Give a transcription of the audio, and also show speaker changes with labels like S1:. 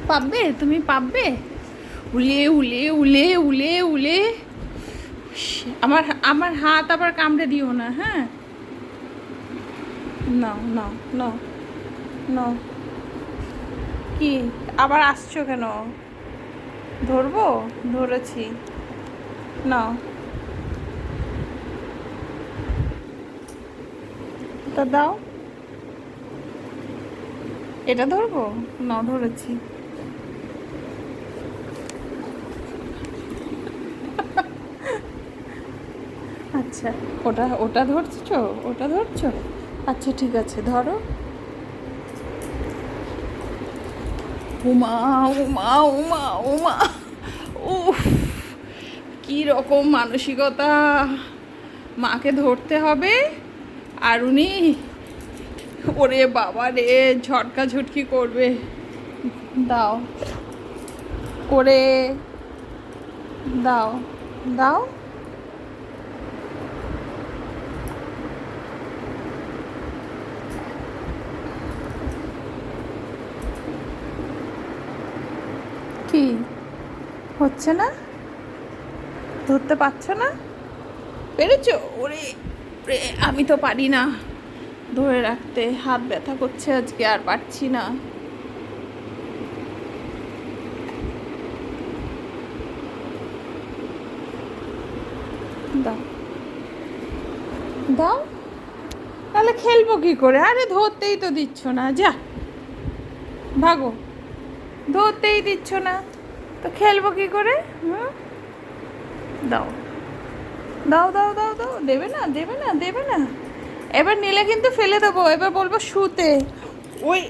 S1: পাববে, তুমি পাববে। উলে উলে উলে উলে উলে। আমার আমার হাত আবার কামড়ে দিও না, হ্যাঁ। নাও নাও নাও নাও। কি আবার আসছো কেন? ধরবো? ধরেছি, নাও। তা দাও। এটা ধরবো? নাও, ধরেছি। আচ্ছা, ওটা ওটা ধরছো? ওটা ধরছো? আচ্ছা ঠিক আছে, ধরো। উমা উমা উমা উমা। উফ, কি রকম মানসিকতা! মাকে ধরতে হবে আর উনি, ওরে বাবা রে, ঝটকা ঝটকি করবে। দাও করে, দাও দাও। কি হচ্ছে না? ধরতে পারছো না? পেরেছো? ওরে ওরে, আমি তো পারি না ধরে রাখতে, হাত ব্যথা করছে আজকে, আর পারছি না। দাও দাও। তাহলে খেলবো কি করে? আরে ধরতেই তো দিচ্ছ না, যা ভাগো। ধরতেই দিচ্ছ না, তো খেলবো কি করে? হুম, দাও দাও দাও দাও দাও। দেবে না, দেবে না, দেবে না। এবার নিলে কিন্তু ফেলে দেবো, এবার বলবো শুতে। ওই